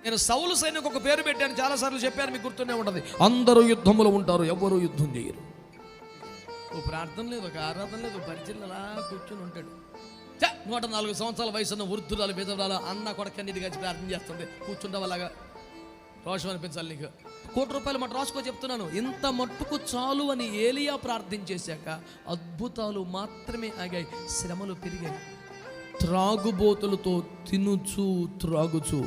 నేను సౌలు సైన్యకు ఒక పేరు పెట్టాను, చాలాసార్లు చెప్పాను, మీకు గుర్తునే ఉంటుంది. అందరూ యుద్ధములో ఉంటారు, ఎవరు యుద్ధం చేయరు. ఓ ప్రార్థన లేదు, ఒక ఆరాధన లేదు, పరిచయం అలా కూర్చొని ఉంటాడు. 104 సంవత్సరాల వయసున్న వృద్ధురాలు విధవరాలు అన్న కొడకన్నిటి కలిసి ప్రార్థన చేస్తుంది. కూర్చుంటావు అలాగా, రోషం అనిపించాలి నీకు. ₹1 మటు రాసుకో చెప్తున్నాను. ఇంత మట్టుకు చాలు అని ఏలియా ప్రార్థించేశాక అద్భుతాలు మాత్రమే ఆగాయి, శ్రమలు పెరిగాయి. త్రాగుబోతులతో తినుచు త్రాగుచు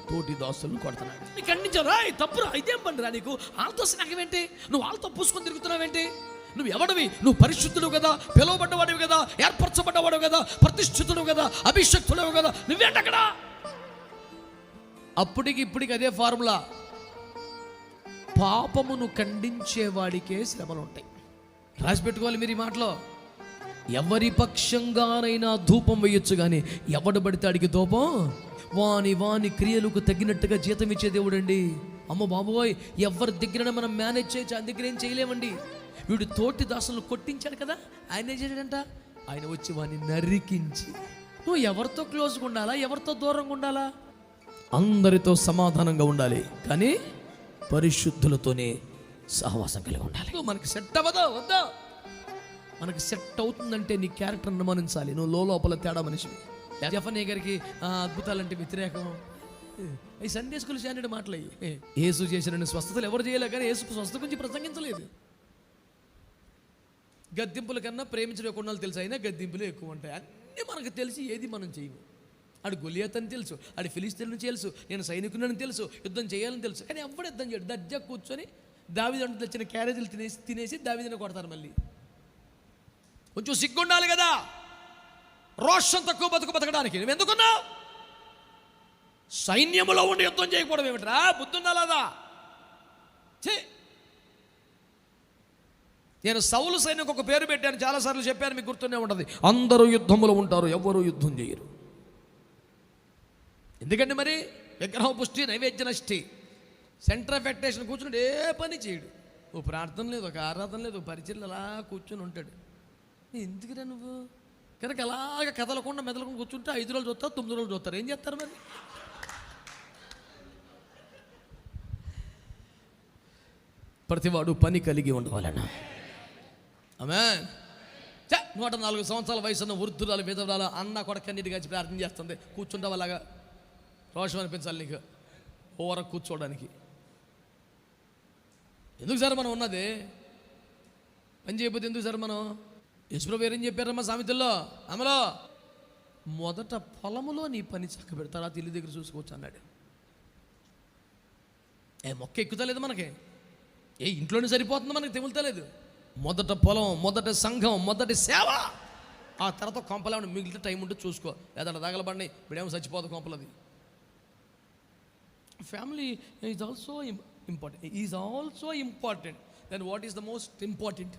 తోటి దాసులను కొడుతున్నాడు. నీకు ఖండించారా? తప్పురా, ఇదేం పండురా నీకు? వాళ్ళతో స్నేహమేంటి? నువ్వు వాళ్ళతో పూసుకొని తిరుగుతున్నావేంటి? నువ్వు ఎవడివి? నువ్వు పరిశుద్ధుడు కదా, పిలువబడ్డవాడివి కదా, ఏర్పరచబడ్డవాడు కదా, ప్రతిష్ఠితుడు కదా, అభిషక్తుడు కదా, నువ్వేంటక్కడ? అప్పటికి ఇప్పటికి అదే ఫార్ములా. పాపమును ఖండించేవాడికే శ్రమలు ఉంటాయి. రాసి పెట్టుకోవాలి మీరు ఈ మాటలో. ఎవరి పక్షంగానైనా ధూపం వేయొచ్చు, కానీ ఎవడు పడితే అడిగి ధూపం వాని క్రియలకు తగినట్టుగా జీతం ఇచ్చే దేవుడు అండి. అమ్మ బాబోయ్, ఎవరి దగ్గర మనం మేనేజ్ చేయొచ్చు, ఆయన దగ్గర ఏం చేయలేమండి. వీడు తోటి దాసులను కొట్టించాడు కదా, ఆయన ఏం చేశాడంట? ఆయన వచ్చి వాడిని నరికించి. నువ్వు ఎవరితో క్లోజ్గా ఉండాలా, ఎవరితో దూరంగా ఉండాలా? అందరితో సమాధానంగా ఉండాలి, కానీ పరిశుద్ధులతోనే సహవాసం కలిగి ఉండాలి. మనకి సెట్ అవ్వదా? వద్దా? మనకి సెట్ అవుతుందంటే నీ క్యారెక్టర్ అనుమానించాలి. నువ్వు లోపల తేడా మనిషివి. జఫన్య గారికి అద్భుతాలంటే వ్యతిరేకం. ఈ సండే స్కూల్ శాండెడ్ మాటలు. యేసు చేసిన స్వస్థతలు ఎవరు చేయలే, కానీ యేసు స్వస్థత గురించి ప్రసంగించలేదు. గద్దింపుల కన్నా ప్రేమించడం కొన్నాళ్ళు తెలుసు, అయినా గద్దింపులు ఎక్కువ ఉంటాయి. అన్నీ మనకు తెలిసి ఏది మనం చేయము. ఆడు గొలియాత్ అని తెలుసు, ఆడి ఫిలిస్తీన్లను తెలుసు, నేను సైనికులని తెలుసు, యుద్ధం చేయాలని తెలుసు, కానీ ఎవడు యుద్ధం చేయడు. దర్జా కూర్చొని దావీదు అంటూ తెచ్చిన క్యారేజీలు తినేసి దావీదుని కొడతారు. మళ్ళీ కొంచెం సిగ్గుండాలి కదా, రోషం తక్కువ బతకడానికి. నువ్వెందుకున్నావు? సైన్యములో ఉండి యుద్ధం చేయకపోవడం ఏమిట్రా? బుద్ధుండాలదా? నేను సౌలు సైన్యకు ఒక పేరు పెట్టాను, చాలాసార్లు చెప్పాను, మీకు గుర్తునే ఉంటుంది. అందరూ యుద్ధములో ఉంటారు, ఎవరు యుద్ధం చేయరు. ఎందుకంటే మరి విగ్రహం పుష్టి, నైవేద్య నష్టి, సెంటర్ ఆఫ్ అట్రాక్షన్ కూర్చుని ఏ పని చేయడు. ఓ ప్రార్థన లేదు, ఒక ఆరాధన లేదు, పరిచయం అలా కూర్చొని ఉంటాడు. ఎందుకురా నువ్వు కనుక అలాగ కదలకుండా మెదలకుండా కూర్చుంటే 5 రోజులు చూస్తారు, 9 రోజులు చూస్తారు. ఏం చేస్తారు మరి? ప్రతివాడు పని కలిగి ఉండవాలన్నా. ఆమేన్. 104 సంవత్సరాల వయసున్న వృద్ధురాలు విధవరాలు అన్న కొడకన్నిటి కలిసి ప్రార్థన చేస్తుంది. కూర్చుంటావు అలాగా, రోషం అనిపించాలి నీకు, ఓవరకు కూర్చోవడానికి. ఎందుకు సార్ మనం ఉన్నది? పని చేయకపోతే ఎందుకు సార్ మనం? యేసుప్రభు ఏం చెప్పారమ్మా సామెతల్లో? అమలో మొదట పొలములో నీ పని చక్క పెడతా, తర్వాత ఇల్లు దగ్గర చూసుకోవచ్చు అన్నాడు. మొక్క ఎక్కుతలేదు మనకి, ఇంట్లోనే సరిపోతుంది మనకి, తెగులుతలేదు. మొదట పొలం, మొదట సంఘం, మొదటి సేవ, ఆ తర్వాత కొంపలేమన్నా మిగిలితే టైం ఉంటే చూసుకో, లేదంటే తగలబడి ఇప్పుడేమో చచ్చిపోదు కొంపలది. Family is also important. Then what is the most important?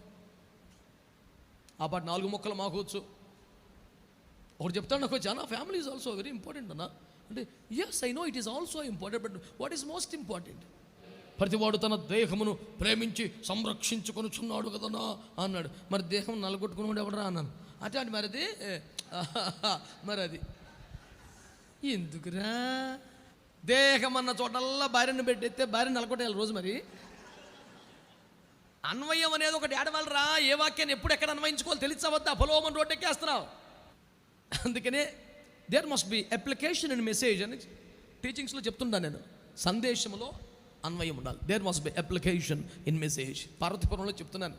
ఆ పాటు 4 మొక్కలు మాకోవచ్చు. ఒకటి చెప్తాను నాకు, చాలా family is also very important అన్న అంటే, yes I know it is also important, but what is most important? ప్రతివాడు తన దేహమును ప్రేమించి సంరక్షించుకొనుచున్నాడు కదన్నా అన్నాడు. మరి దేహం నలగొట్టుకుని ఎవడరా అన్నాను. అంటే మరి అది ఎందుకురా? దేహం అన్న చోటల్లా భార్యను పెట్టేస్తే భార్యను నలగొట్టేయాలి రోజు. మరి అన్వయం అనేది ఒకటి ఏడవాలరా. ఏ వాక్యాన్ని ఎప్పుడు ఎక్కడ అన్వయించుకోవాలి తెలియవద్దా? పొలోమని రోడ్డు ఎక్కేస్తున్నావు. అందుకనే there must be application and message అని టీచింగ్స్లో చెప్తున్నాను నేను. సందేశంలో అన్వయం ఉండాలి. There must be application in message. పార్వతీపురంలో చెప్తున్నాను,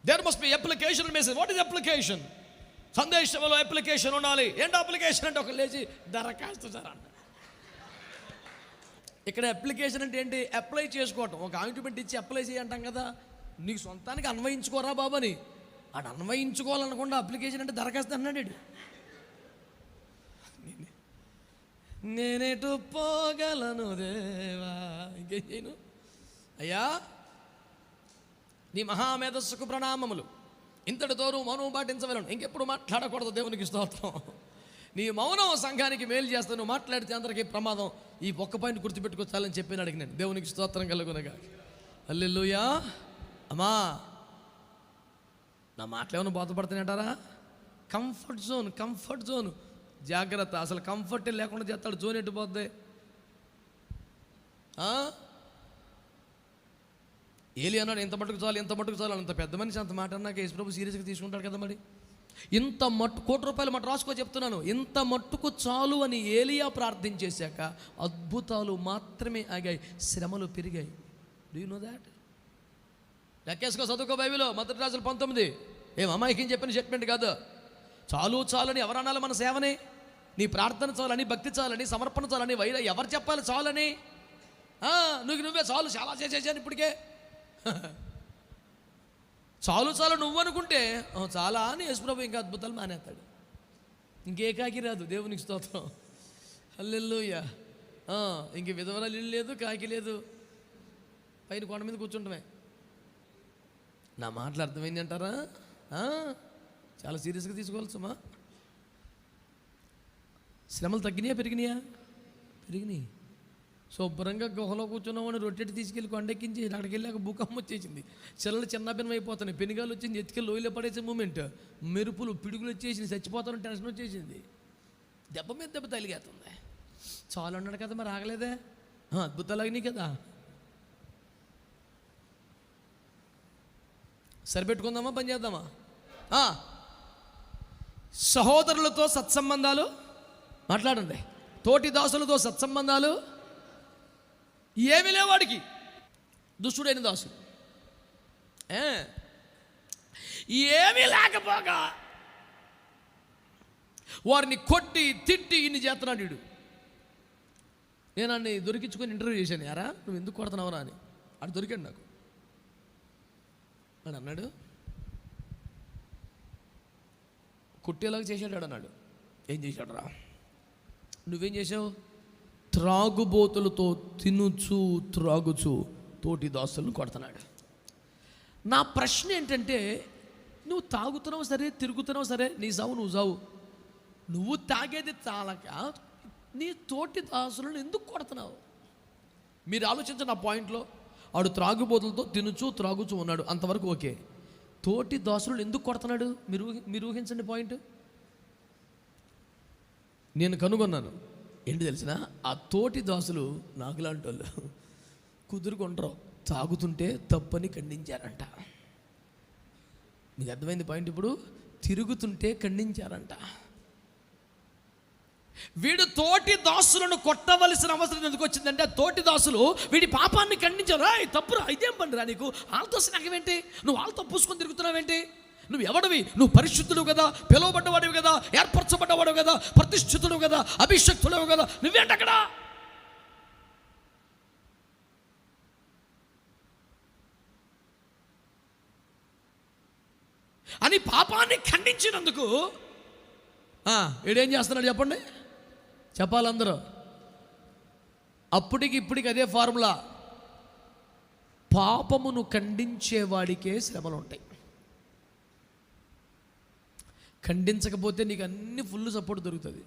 there must be application in message. What is application? సందేశంలో అప్లికేషన్ ఉండాలి. ఏంటి అప్లికేషన్ అంటే? ఒక లేచి దరఖాస్తు సార్ అంట. ఇక్కడ అప్లికేషన్ అంటే ఏంటి? అప్లై చేసుకోవటం. ఒక ఆయింట్మెంట్ ఇచ్చి అప్లై చేయంటాం కదా, నీకు సొంతానికి అన్వయించుకోరా బాబు అని. అటు అన్వయించుకోవాలనుకుండా అప్లికేషన్ అంటే దరఖాస్తు అన్నాడు. నేనేటు పోగలను దేవా, ఇంకేం చేయను అయ్యా, నీ మహామేధస్సుకు ప్రణామములు, ఇంతటితోనూ మౌనం పాటించవలను, ఇంకెప్పుడు మాట్లాడకూడదు. దేవునికి స్తోత్రం. నీ మౌనం సంఘానికి మేలు చేస్తాను, నువ్వు మాట్లాడితే అందరికీ ప్రమాదం. ఈ ఒక్క పాయింట్ గుర్తుపెట్టుకోవాలని చెప్పి అడిగినాను. దేవునికి స్తోత్రం కలుగునగా. హల్లెలూయా. అమ్మా నా మాటలు ఏమైనా బాధపడుతున్నాయంటారా? కంఫర్ట్ జోన్ జాగ్రత్త. అసలు కంఫర్ట్ లేకుండా చేస్తాడు. జోన్ ఎట్టు పోద్ది? ఏలి అన్నాడు ఎంత మట్టుకు చాలు, ఎంత మట్టుకు చాలు. అంత పెద్ద మనిషి అంత మాట అన్నాక యేసుప్రభు సీరియస్గా తీసుకుంటాడు కదా. మరి ఇంత మట్టు ₹1,00,00,000 మట్టు రాసుకో చెప్తున్నాను. ఇంత మట్టుకు చాలు అని ఏలియా ప్రార్థన చేశాక అద్భుతాలు మాత్రమే ఆగాయి, శ్రమలు పెరిగాయి. Do you know that? లెక్కేసుకో, చదువుకో బైబిల్లో మొదటి రాజులు 19. ఏం అమాయకం చెప్పిన స్టేట్మెంట్ కాదు. చాలు చాలని ఎవరు అనాలి? మన సేవని, నీ ప్రార్థన చాలని, భక్తి చాలని, సమర్పణ చాలని, ఎవరు చెప్పాలి చాలని? నువ్వే చాలు, చాలా చేసేసాను ఇప్పటికే. చాలు చాలు నువ్వు అనుకుంటే చాలా అని యేసుప్రభు ఇంకా అద్భుతాలు మానేస్తాడు. ఇంకే కాకి రాదు. దేవునికి స్తోత్రం, హల్లెలూయా. ఇంక విధవరాలు ఇల్లు లేదు, కాకి లేదు, పైన కొండ మీద కూర్చుంటమే. నా మాటలు అర్థమైంది అంటారా? చాలా సీరియస్గా తీసుకోవాల్సమ్మా. శ్రమలు తగ్గినాయా పెరిగినాయా? పెరిగినాయి. శుభ్రంగా గుహలో కూర్చున్నామని రొట్టెటి తీసుకెళ్ళి కొండెక్కించి అక్కడికి వెళ్ళాక భూకంపం వచ్చేసింది. చిల్లలు చిన్నభిన్నం అయిపోతున్నాయి, పెనుగాలు వచ్చింది, ఎత్తుకెళ్ళి లోయలో పడేసే మూమెంట్, మెరుపులు పిడుగులు వచ్చేసింది, చచ్చిపోతాను టెన్షన్ వచ్చేసింది, దెబ్బ మీద దెబ్బ తగిలిగేస్తుంది. చాలు అన్నాడు కదా, మరి ఆగలేదే. అద్భుతాలు అయినాయి కదా. సరిపెట్టుకుందామా, పని చేద్దామా? సహోదరులతో సత్సంబంధాలు మాట్లాడండి. తోటి దాసులతో సత్సంబంధాలు ఏమి లేవాడికి, దుష్టుడైన దాసుడు. ఏమీ లేకపోగా వారిని కొట్టి తిట్టి ఇన్ని చేస్తున్నాడు వీడు. నేను అన్ని దొరికించుకొని ఇంటర్వ్యూ చేశాను. యారా నువ్వు ఎందుకు కొడుతున్నావురా అని. అటు దొరికాడు నాకు. అని అన్నాడు, కుట్టేలాగా చేశాడు అన్నాడు. ఏం చేశాడు రా? నువ్వేం చేసావు? త్రాగుబోతులతో తినుచు త్రాగుచు తోటి దాసులను కొడుతున్నాడు. నా ప్రశ్న ఏంటంటే, నువ్వు తాగుతున్నావు సరే, తిరుగుతున్నావు సరే, నీ సావు నువ్వు సావు. నువ్వు తాగేది చాలక నీ తోటి దాసులను ఎందుకు కొడుతున్నావు? మీరు ఆలోచించిన ఆ పాయింట్లో. ఆడు త్రాగుబోతులతో తినుచు త్రాగుచు ఉన్నాడు, అంతవరకు ఓకే. తోటి దాసులను ఎందుకు కొడుతున్నాడు? మీరు ఊహించండి పాయింట్. నేను కనుగొన్నాను ఏంటి తెలిసిన, ఆ తోటి దాసులు నాకులాంటి వాళ్ళు కుదురుకుంటారు, తాగుతుంటే తప్పని ఖండించారంట. మీకు అర్థమైంది పాయింట్ ఇప్పుడు? తిరుగుతుంటే ఖండించారంట. వీడు తోటి దాసులను కొట్టవలసిన అవసరం ఎందుకు వచ్చిందంటే, తోటి దాసులు వీడి పాపాన్ని ఖండించారు. తప్పురా, ఇదేం పండురా నీకు, వాళ్ళతో స్నేహమేంటి, నువ్వు వాళ్ళతో పూసుకొని తిరుగుతున్నావేంటి, నువ్వు ఎవడివి, నువ్వు పరిశుద్ధుడు కదా, పిలువబడ్డవాడివి కదా, ఏర్పరచబడ్డవాడు కదా, ప్రతిష్ఠితుడు కదా, అభిషక్తుడు కదా, నువ్వేంటి అక్కడ? అని పాపాన్ని ఖండించినందుకు వీడేం చేస్తున్నాడు చెప్పండి, చెప్పాలందరూ. అప్పటికి ఇప్పటికి అదే ఫార్ములా. పాపమును ఖండించేవాడికే శ్రమలు ఉంటాయి. ఖండించకపోతే నీకు అన్ని ఫుల్ సపోర్ట్ దొరుకుతుంది.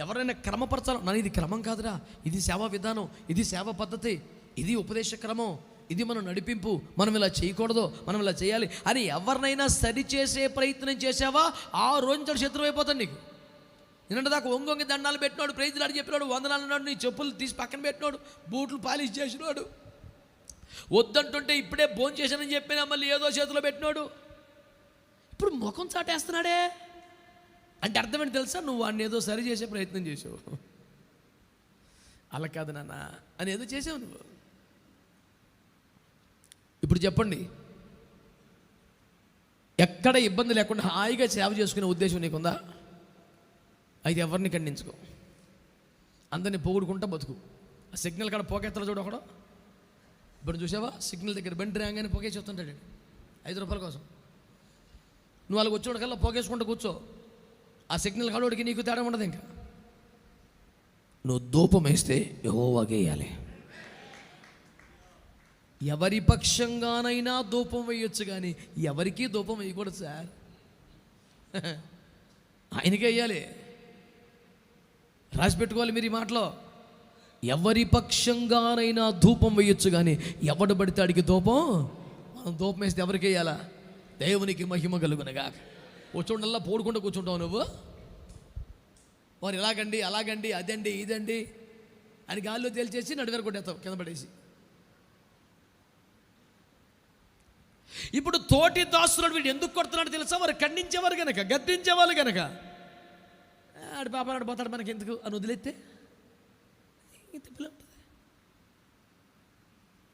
ఎవరైనా క్రమపరచాలి, నన్ను ఇది క్రమం కాదురా, ఇది సేవా విధానం, ఇది సేవ పద్ధతి, ఇది ఉపదేశ క్రమం, ఇది మనం నడిపింపు, మనం ఇలా చేయకూడదు, మనం ఇలా చేయాలి అని ఎవరినైనా సరిచేసే ప్రయత్నం చేసావా, ఆ రోజు శత్రువు అయిపోతాడు నీకు. నిన్నటి దాకా ఒంగొంగి దండాలు పెట్టినాడు, ప్రైజ్లు అడిగి చెప్పినాడు, వందనాలు అన్నాడు, నీ చెప్పులు తీసి పక్కన పెట్టినాడు, బూట్లు పాలిష్ చేసినాడు, వద్దంటుంటే ఇప్పుడే భోజనం చేశానని చెప్పినా మళ్ళీ ఏదో చేతిలో పెట్టినాడు. ఇప్పుడు ముఖం చాటేస్తున్నాడే అంటే అర్థమేంటి తెలుసా? నువ్వు వాడిని ఏదో సరి చేసే ప్రయత్నం చేసావు. అలా కాదు నాన్న అని ఏదో చేసావు నువ్వు. ఇప్పుడు చెప్పండి, ఎక్కడ ఇబ్బంది లేకుండా హాయిగా సేవ చేసుకునే ఉద్దేశం నీకుందా? అయితే ఎవరిని ఖండించుకో, అందరినీ పొగుడుకుంటా బతుకు. ఆ సిగ్నల్ కాడ పోకెత్తలో చూడు ఒకడు. ఇప్పుడు చూసావా, సిగ్నల్ దగ్గర బండి రాగానే పొగేసి వస్తుంటాడు ₹5 కోసం. నువ్వు వాళ్ళకి వచ్చేవాడికల్లా పోగేసుకుంటూ కూర్చో. ఆ సిగ్నల్ కాడోడికి నీకు తేడా ఉండదు. ఇంకా నువ్వు ధూపం వేస్తే యెహోవాకే వేయాలి. ఎవరి పక్షంగానైనా ధూపం వేయొచ్చు, కానీ ఎవరికీ ధూపం వేయకూడదు సార్. ఆయనకే వేయాలి. రాసి పెట్టుకోవాలి మీరు ఈ మాటలో. ఎవరి పక్షంగానైనా ధూపం వేయొచ్చు, కానీ ఎవడు పడితే అడిగి ధూపం, మనం ధూపం వేస్తే ఎవరికి వేయాలా? దేవునికి మహిమ కలుగునగా. కూర్చోండల్లా పోడుకుంటూ కూర్చుంటావు నువ్వు. వారు ఇలాగండి అలాగండి అదండి ఇదండి అని గాల్లో తేల్చేసి నడివేరు కొట్టేస్తావు కింద పడేసి. ఇప్పుడు తోటి దాసులను వీడు ఎందుకు కొడుతున్నాడు తెలుసా? వారు ఖండించేవారు కనుక, గద్దించేవాళ్ళు కనుక. ఆడి పాప ఆడు పోతాడు మనకి ఎందుకు అని వదిలేస్తే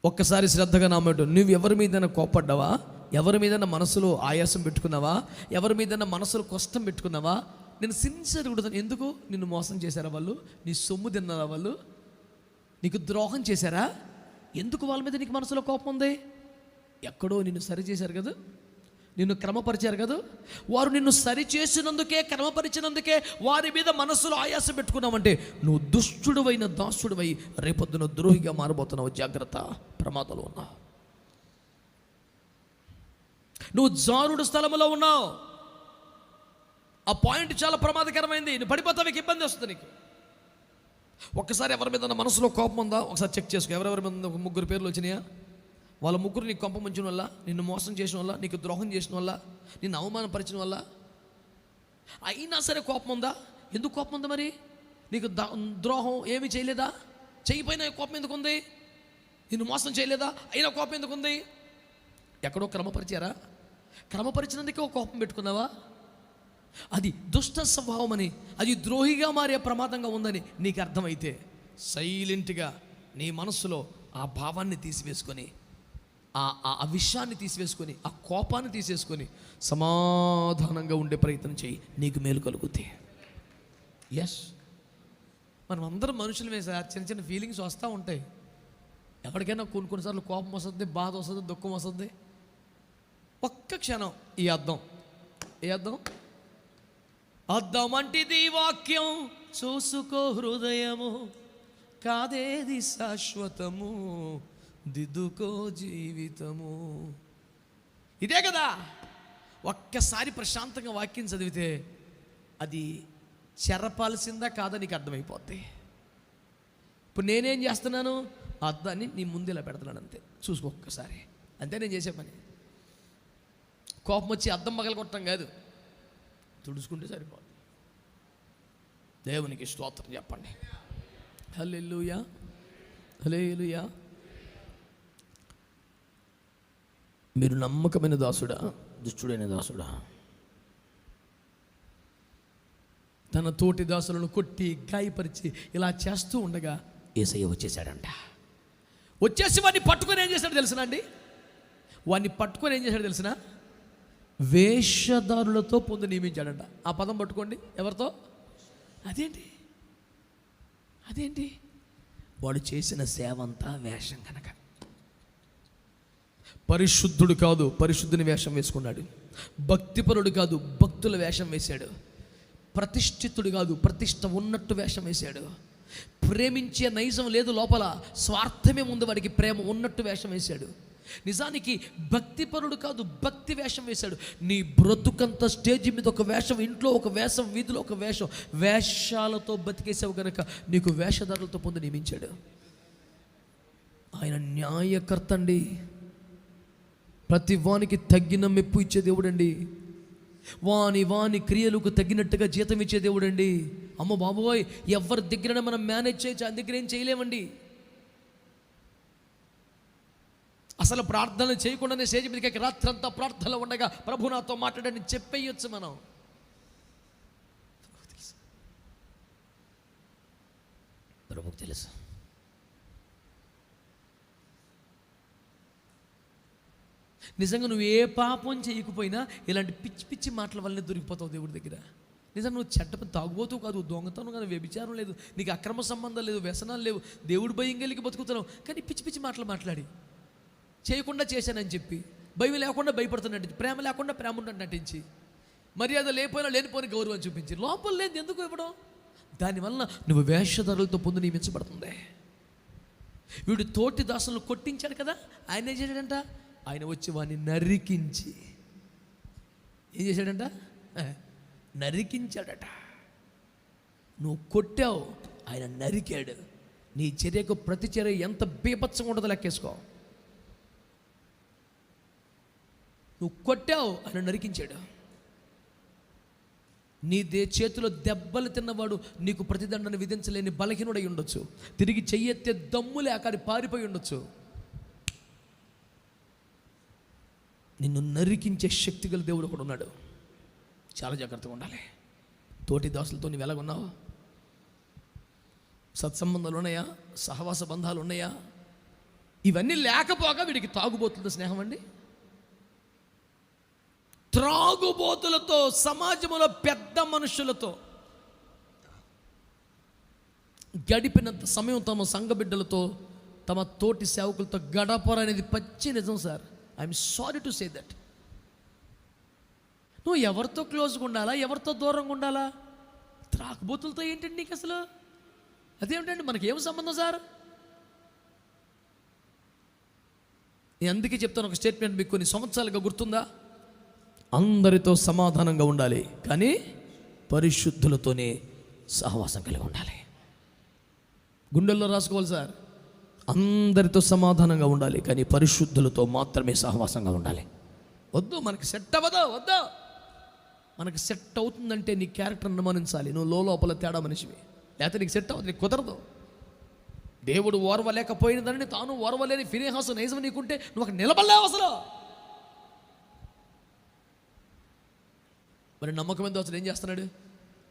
ఒక్కసారి శ్రద్ధగా నామేటు. నువ్వు ఎవరి మీదైనా కోపడ్డావా? ఎవరి మీదైనా మనసులో ఆయాసం పెట్టుకున్నావా? ఎవరి మీదైనా మనసులో కష్టం పెట్టుకున్నావా? నేను సిన్సియర్గా ఉంటాను. ఎందుకు? నిన్ను మోసం చేశారా వాళ్ళు? నీ సొమ్ము తిన్నారా వాళ్ళు? నీకు ద్రోహం చేశారా? ఎందుకు వాళ్ళ మీద నీకు మనసులో కోపం ఉంది? ఎక్కడో నిన్ను సరి చేశారు కదా, నిన్ను క్రమపరిచారు కదా. వారు నిన్ను సరి చేసినందుకే, క్రమపరిచినందుకే వారి మీద మనసులో ఆయాసం పెట్టుకున్నావంటే నువ్వు దుష్టుడువైన దాసుడువై రేపొద్దున ద్రోహిగా మారబోతున్నావు. జాగ్రత్త, ప్రమాదంలో ఉన్నావు. నువ్వు జారుడు స్థలంలో ఉన్నావు. ఆ పాయింట్ చాలా ప్రమాదకరమైంది. నువ్వు పడిపోతావు, ఇబ్బంది వస్తుంది నీకు. ఒక్కసారి ఎవరి మీద మనసులో కోపం ఉందా ఒకసారి చెక్ చేసుకో. ఎవరెవరి మీద ఒక 3 పేర్లు వచ్చినాయా? వాళ్ళ 3 నీకు కొంప ముంచిన వల్ల, నిన్ను మోసం చేసిన వల్ల, నీకు ద్రోహం చేసిన వల్ల, నిన్ను అవమానపరిచిన వల్ల అయినా సరే కోపం ఉందా? ఎందుకు కోపం ఉందా? మరి నీకు ద్రోహం ఏమీ చేయలేదా? చేయకపోయినా కోపం ఎందుకు ఉంది? నిన్ను మోసం చేయలేదా? అయినా కోపం ఎందుకు ఉంది? ఎక్కడో క్రమపరిచారా? క్రమపరిచినందుకే ఒక కోపం పెట్టుకున్నావా? అది దుష్ట స్వభావం అని, అది ద్రోహిగా మారే ప్రమాదంగా ఉందని నీకు అర్థమైతే సైలెంట్గా నీ మనస్సులో ఆ భావాన్ని తీసివేసుకొని, ఆ విషయాన్ని తీసివేసుకొని, ఆ కోపాన్ని తీసేసుకొని సమాధానంగా ఉండే ప్రయత్నం చేయి. నీకు మేలు కలుగుతాయి. ఎస్, మనం అందరం మనుషులమే సార్. చిన్న చిన్న ఫీలింగ్స్ వస్తూ ఉంటాయి. ఎవరికైనా కొన్నిసార్లు కోపం వస్తుంది, బాధ వస్తుంది, దుఃఖం వస్తుంది. ఒక్క క్షణం ఈ అద్దం, ఏ అద్దం? అద్దం అంటిది వాక్యం, చూసుకో హృదయము, కాదేది శాశ్వతము, దిద్దుకో జీవితము. ఇదే కదా. ఒక్కసారి ప్రశాంతంగా వాక్యం చదివితే అది చెరపాల్సిందా కాదా నీకు అర్థమైపోద్ది. ఇప్పుడు నేనేం చేస్తున్నాను? అద్దాన్ని నీ ముందు ఇలా పెడుతున్నాను, అంతే. చూసుకో ఒక్కసారి, అంతే నేను చేసే పని. కోపం వచ్చి అద్దం పగలగొట్టడం కాదు, తుడుచుకుంటే సరిపోదు. దేవునికి స్తోత్రం చెప్పండి. హల్లెలూయా, హల్లెలూయా. మీరు నమ్మకమైన దాసుడా, దుష్టుడైన దాసుడా? తన తోటి దాసులను కొట్టి గాయపరిచి ఇలా చేస్తూ ఉండగా యేసయ్య వచ్చేసాడంట. వచ్చేసి వాడిని పట్టుకొని ఏం చేశాడు తెలుసునా అండి? వాడిని పట్టుకొని ఏం చేశాడు తెలుసునా? వేషధారులతో పొందు నియమించాడంట. ఆ పదం పట్టుకోండి. ఎవరితో? అదేంటి వాడు చేసిన సేవ అంతా వేషం కనుక. పరిశుద్ధుడు కాదు, పరిశుద్ధుని వేషం వేసుకున్నాడు. భక్తిపరుడు కాదు, భక్తుల వేషం వేశాడు. ప్రతిష్ఠితుడు కాదు, ప్రతిష్ఠ ఉన్నట్టు వేషం వేశాడు. ప్రేమించే నైజం లేదు లోపల, స్వార్థమే ముందు వాడికి ప్రేమ ఉన్నట్టు వేషం వేశాడు. నిజానికి భక్తిపరుడు కాదు, భక్తి వేషం వేశాడు. నీ బ్రతుకంత స్టేజ్ మీద ఒక వేషం, ఇంట్లో ఒక వేషం, వీధిలో ఒక వేషం, వేషాలతో బతికేసావు కనుక నీకు వేషధారులతో పొంది నియమించాడు. ఆయన న్యాయకర్త అండి. ప్రతి వానికి తగ్గిన మెప్పు ఇచ్చే దేవుడండి. వాని క్రియలకు తగ్గినట్టుగా జీతం ఇచ్చే దేవుడండి. అమ్మ బాబోయ్, ఎవరి దగ్గర మనం మేనేజ్ చేయొచ్చు, ఆయన దగ్గర ఏం చేయలేమండి. అసలు ప్రార్థన చేయకుండానే స్టేజ్ మీదకి రాత్రంతా ప్రార్థనలో ఉండగా ప్రభు నాతో మాట్లాడని చెప్పేయచ్చు మనం. ప్రభుకు తెలుసు. నిజంగా నువ్వు ఏ పాపం చేయకపోయినా ఇలాంటి పిచ్చి పిచ్చి మాటల వల్లనే దొరికిపోతావు దేవుడి దగ్గర. నిజంగా నువ్వు చెడ్డ తాగుబోతూ కాదు, దొంగతనం కాదు, వ్యభిచారం లేదు, నీకు అక్రమ సంబంధం లేదు, వ్యసనాలు లేవు, దేవుడు భయం కలిగి బతుకుతున్నావు. కానీ పిచ్చి పిచ్చి మాటలు మాట్లాడి చేయకుండా చేశానని చెప్పి, భయం లేకుండా భయపడుతున్నట్టు, ప్రేమ లేకుండా ప్రేమ ఉన్నట్టు నటించి, మర్యాద లేకపోయినా లేనిపోయిన గౌరవం చూపించి, లోపల లేదు ఎందుకు ఇవ్వడం? దానివల్ల నువ్వు వేషధారులతో పొందు నియమించబడుతుంది. వీడు తోటి దాసులను కొట్టించాడు కదా, ఆయన ఏం చేశాడంట? ఆయన వచ్చి వాడిని నరికించి ఏం చేశాడంట? నరికించాడట. నువ్వు కొట్టావు, ఆయన నరికాడు. నీ చర్యకు ప్రతి చర్య ఎంత బీభత్సంగా ఉండదో లెక్కేసుకో. నువ్వు కొట్టావు, ఆయన నరికించాడు. చేతిలో దెబ్బలు తిన్నవాడు నీకు ప్రతిదండన విధించలేని బలహీనుడై ఉండొచ్చు. తిరిగి చెయ్యెత్తే దమ్ము లేక అది పారిపోయి ఉండొచ్చు. నిన్ను నరికించే శక్తి గల దేవుడు ఒకడు ఉన్నాడు. చాలా జాగ్రత్తగా ఉండాలి. తోటి దాసులతో నీవు ఎలాగున్నావు? సత్సంబంధాలు ఉన్నాయా? సహవాస బంధాలు ఉన్నాయా? ఇవన్నీ లేకపోగా వీడికి తాగుబోతులతో స్నేహం అండి. త్రాగుబోతులతో, సమాజంలో పెద్ద మనుషులతో గడిపినంత సమయం తమ సంఘ బిడ్డలతో, తమ తోటి సేవకులతో గడపరనేది పచ్చి నిజం sir. I'm sorry to say that. నువ్వు ఎవరితో క్లోజ్గా ఉండాలా, ఎవరితో దూరంగా ఉండాలా? త్రాగుబోతులతో ఏంటండి నీకు అసలు? అదేమిటండి, మనకేం సంబంధం సార్? నేను అందుకే చెప్తాను ఒక స్టేట్మెంట్, మీకు కొన్ని సంవత్సరాలుగా గుర్తుందా? అందరితో సమాధానంగా ఉండాలి, కానీ పరిశుద్ధులతోనే సహవాసం కలిగి ఉండాలి. గుండెల్లో రాసుకోవాలి సార్. అందరితో సమాధానంగా ఉండాలి, కానీ పరిశుద్ధులతో మాత్రమే సహవాసంగా ఉండాలి. వద్దు, మనకి సెట్ అవ్వదు. వద్దు, మనకి సెట్ అవుతుందంటే నీ క్యారెక్టర్ అనుమానించాలి. నువ్వు లోపల తేడా మనిషివి, లేకపోతే నీకు సెట్ అవ్వదు, నీకు కుదరదు. దేవుడు ఓర్వలేకపోయినదని తాను ఓర్వలేని ఫినెహాసు నైజం నీకుంటే నువ్వు అక్కడ నిలబడలేవు అసలు. మరి నమ్మకం ఎంత అసలు ఏం చేస్తున్నాడు?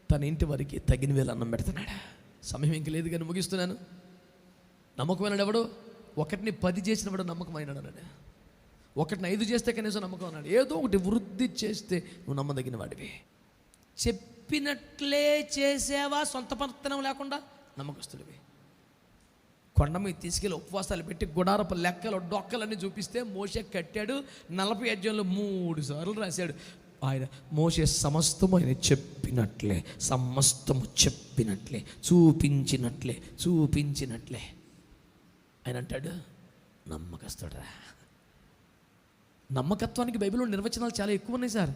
తన ఇంటి వారికి తగిన వేళ అన్నం పెడుతున్నాడు. సమయం ఇంక లేదు కానీ ముగిస్తున్నాను. నమ్మకమైనాడు ఎవడు? ఒకటిని 10 చేసినవాడు నమ్మకమైనాడు అన్నాడు. ఒకటిని 5 చేస్తే కనీసం నమ్మకం అన్నాడు. ఏదో ఒకటి వృద్ధి చేస్తే నువ్వు నమ్మదగిన వాడివి. చెప్పినట్లే చేసేవా సొంత పత్తనం లేకుండా? నమ్మకస్తుడివి. కొండ మీద తీసుకెళ్ళి ఉపవాసాలు పెట్టి గుడారపు లెక్కలు డొక్కలన్నీ చూపిస్తే మోషే కట్టాడు. 40 అధ్యాయంలో 3 సార్లు రాశాడు. ఆయన మోషే సమస్తము ఆయన చెప్పినట్లే, సమస్తము చెప్పినట్లే, చూపించినట్లే ఆయన అంటాడు, నమ్మకస్తుడురా. నమ్మకత్వానికి బైబిల్లో నిర్వచనాలు చాలా ఎక్కువ ఉన్నాయి సార్.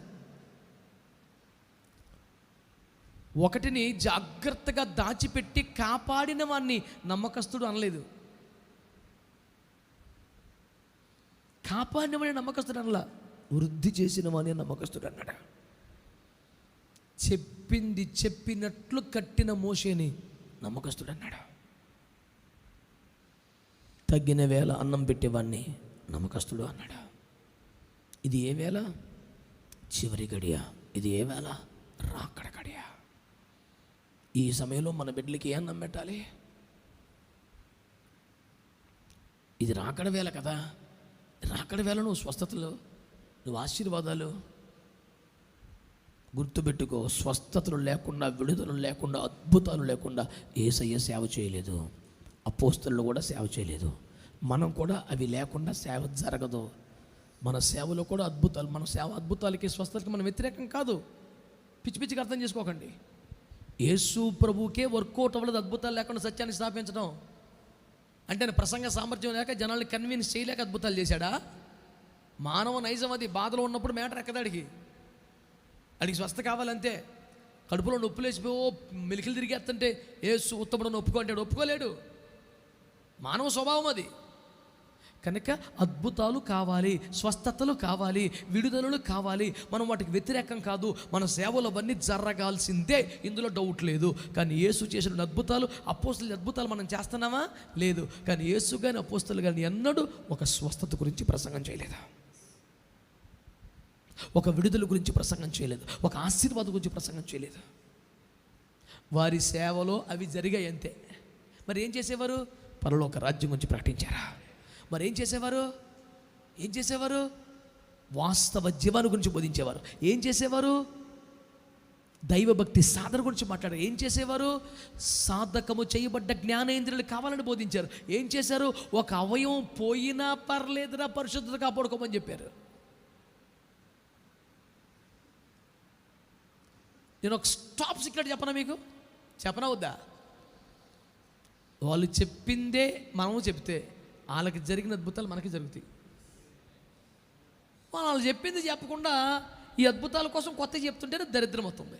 ఒకటిని జాగ్రత్తగా దాచిపెట్టి కాపాడిన వాడిని నమ్మకస్తుడు అనలేదు. కాపాడిన వాడిని నమ్మకస్తుడు అనలా, వృద్ధి చేసిన వాడిని నమ్మకస్తుడు అన్నాడు. చెప్పింది చెప్పినట్లు కట్టిన మోషేని నమ్మకస్తుడు అన్నాడు. తగ్గిన వేళ అన్నం పెట్టేవాడిని నమ్మకస్తుడు అన్నాడు. ఇది ఏ వేళ? చివరి గడియ. ఇది ఏ వేళ? రాకడ గడియ. ఈ సమయంలో మన బిడ్డలకి ఏం అన్నం పెట్టాలి? ఇది రాకడ వేళ కదా. రాకడ వేళ నువ్వు స్వస్థతలు, నువ్వు ఆశీర్వాదాలు గుర్తుపెట్టుకో. స్వస్థతలు లేకుండా, విడుదల లేకుండా, అద్భుతాలు లేకుండా యేసయ్య సేవ చేయలేదు. అపోస్తలులు కూడా సేవ చేయలేదు. మనం కూడా అవి లేకుండా సేవ జరగదు. మన సేవలో కూడా అద్భుతాలు, మన సేవ అద్భుతాలకి స్వస్థతకి మనం వ్యతిరేకం కాదు. పిచ్చి పిచ్చిగా అర్థం చేసుకోకండి. యేసు ప్రభుకే వర్కౌట్ అవ్వలేదు అద్భుతాలు లేకుండా సత్యాన్ని స్థాపించడం. అంటే ప్రసంగ సామర్థ్యం లేక జనాల్ని కన్విన్స్ చేయలేక అద్భుతాలు చేశాడా? మానవ నైజం అది. బాధలో ఉన్నప్పుడు మేటర్ ఎక్కదాడికి, అడిగి స్వస్థ కావాలంతే. కడుపులో నొప్పులు వేసిపోయి మెలికలు తిరిగేస్తుంటే యేసు ఉత్తముడని ఒప్పుకుంటాడు, ఒప్పుకోలేడు. మానవ స్వభావం అది. కనుక అద్భుతాలు కావాలి, స్వస్థతలు కావాలి, విడుదలలు కావాలి. మనం వాటికి వ్యతిరేకం కాదు. మన సేవలు అవన్నీ జరగాల్సిందే, ఇందులో డౌట్ లేదు. కానీ యేసు చేసిన అద్భుతాలు, అపోస్తలుల అద్భుతాలు మనం చేస్తున్నామా? లేదు. కానీ యేసు కానీ అపోస్తలులు కానీ ఎన్నడూ ఒక స్వస్థత గురించి ప్రసంగం చేయలేదు, ఒక విడుదల గురించి ప్రసంగం చేయలేదు, ఒక ఆశీర్వాదం గురించి ప్రసంగం చేయలేదు. వారి సేవలో అవి జరిగాయి అంతే. మరి ఏం చేసేవారు? పరలోక రాజ్యం గురించి ప్రకటించారా? మరి ఏం చేసేవారు? వాస్తవ జీవాన్ని గురించి బోధించేవారు. ఏం చేసేవారు? దైవభక్తి సాధన గురించి మాట్లాడారు. ఏం చేసేవారు? సాధకము చేయబడ్డ జ్ఞానేంద్రియాలు కావాలని బోధించారు. ఏం చేశారు? ఒక అవయవం పోయినా పర్లేదురా, పరిశుద్ధత కాపాడుకోమని చెప్పారు. నేను ఒక స్టాప్ సీక్రెట్ చెప్పనా మీకు? చెప్పనా వద్దా? వాళ్ళు చెప్పిందే మనము చెప్తే వాళ్ళకి జరిగిన అద్భుతాలు మనకి జరుగుతాయి. వాళ్ళు చెప్పింది చెప్పకుండా ఈ అద్భుతాల కోసం కొత్త చెప్తుంటేనే దరిద్రం అవుతుంది.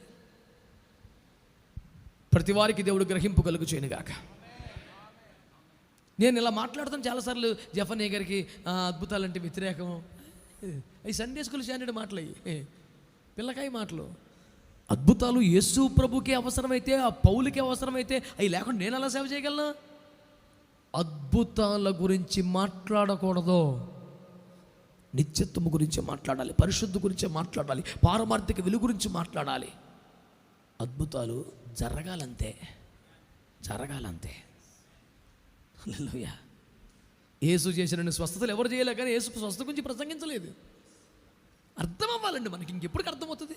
ప్రతి వారికి దేవుడు గ్రహింపు కలుగు చేయనుగాక. నేను ఇలా మాట్లాడుతాను చాలాసార్లు. జఫన్య గారికి అద్భుతాలంటే వ్యతిరేకం. అవి సండే స్కూల్ స్టాండర్డ్ మాటలు, అవి పిల్లకాయ మాటలు. అద్భుతాలు యేసు ప్రభుకే అవసరమైతే, ఆ పౌలుకే అవసరమైతే, అవి లేకుండా నేను అలా సేవ చేయగలను? అద్భుతాల గురించి మాట్లాడకూడదు, నిత్యత్వము గురించి మాట్లాడాలి, పరిశుద్ధి గురించి మాట్లాడాలి, పారమార్థిక విలువ గురించి మాట్లాడాలి. అద్భుతాలు జరగాలంతే. హల్లెలూయా. యేసు చేసిన స్వస్థతలు ఎవరు చేయలే, కానీ యేసు స్వస్థత గురించి ప్రసంగించలేదు. అర్థం అవ్వాలండి మనకి, ఇంకెప్పటికి అర్థమవుతుంది.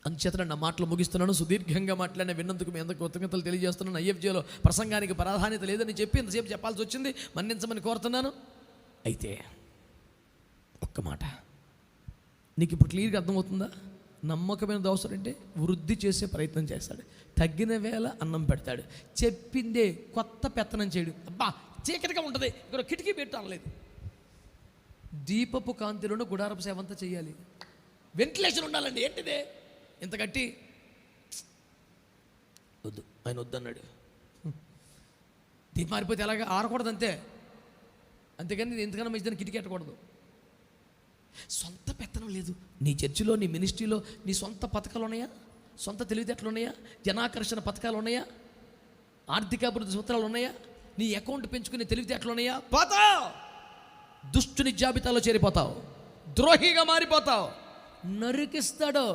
అంచేత నా మాటలు ముగిస్తున్నాను. సుదీర్ఘంగా మాట్లాడిన విన్నందుకు మీ అందరికీ కృతజ్ఞతలు తెలియజేస్తున్నాను. ఐఎఫ్జేలో ప్రసంగానికి ప్రాధాన్యత లేదని చెప్పి ఇంతసేపు చెప్పాల్సి వచ్చింది, మన్నించమని కోరుతున్నాను. అయితే ఒక్క మాట, నీకు ఇప్పుడు క్లియర్గా అర్థమవుతుందా? నమ్మకమైన దోసరు అంటే వృద్ధి చేసే ప్రయత్నం చేస్తాడు, తగ్గిన వేళ అన్నం పెడతాడు, చెప్పిందే కొత్త పెత్తనం చేయడు. అబ్బా చీకటిగా ఉంటుంది, ఇక్కడ కిటికీ పెట్టలేదు. దీపపు కాంతిలోనూ గుడారపు సేవ అంతా చేయాలి, వెంటిలేషన్ ఉండాలండి. ఏంటిదే ఇంత గట్టి? వద్దు, ఆయన వద్దన్నాడు. దీపం మారిపోతే ఎలాగ ఆరకూడదు అంతే, అంతేగాని ఎంతకన్నా మంచిదని కిటికీ పెట్టకూడదు. సొంత పెత్తనం లేదు నీ చర్చిలో, నీ మినిస్ట్రీలో. నీ సొంత పథకాలు ఉన్నాయా? సొంత తెలివితేటలు ఉన్నాయా? జనాకర్షణ పథకాలు ఉన్నాయా? ఆర్థికాభివృద్ధి సూత్రాలు ఉన్నాయా? నీ అకౌంట్ పెంచుకునే తెలివితేటలు ఉన్నాయా? పోతావు, దుష్టుని జాబితాలో చేరిపోతావు, ద్రోహిగా మారిపోతావు. నరికిస్తాడు,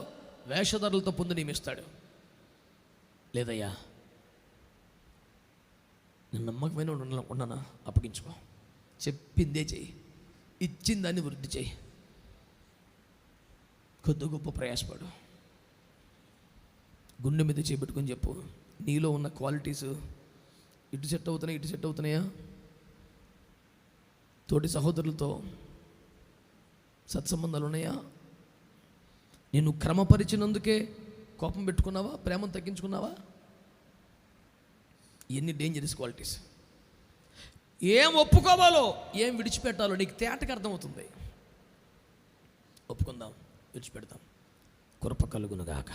వేషధారులతో పొందు నియమిస్తాడు. లేదయ్యా నేను నమ్మకమైన ఉన్నానా? అప్పగించుకో, చెప్పిందే చెయ్యి, ఇచ్చిందాన్ని వృద్ధి చెయ్యి, కొద్ది గొప్ప ప్రయాసపడు. గుండె మీద చేపెట్టుకొని చెప్పు, నీలో ఉన్న క్వాలిటీస్ ఇటు సెట్ అవుతున్నాయా? తోటి సహోదరులతో సత్సంబంధాలు ఉన్నాయా? నేను క్రమపరిచినందుకే కోపం పెట్టుకున్నావా? ప్రేమను తగ్గించుకున్నావా? ఎన్ని డేంజరస్ క్వాలిటీస్. ఏం ఒప్పుకోవాలో, ఏం విడిచిపెట్టాలో నీకు తేటగా అర్థమవుతుంది. ఒప్పుకుందాం, విడిచిపెడతాం. కృప కలుగునుగాక.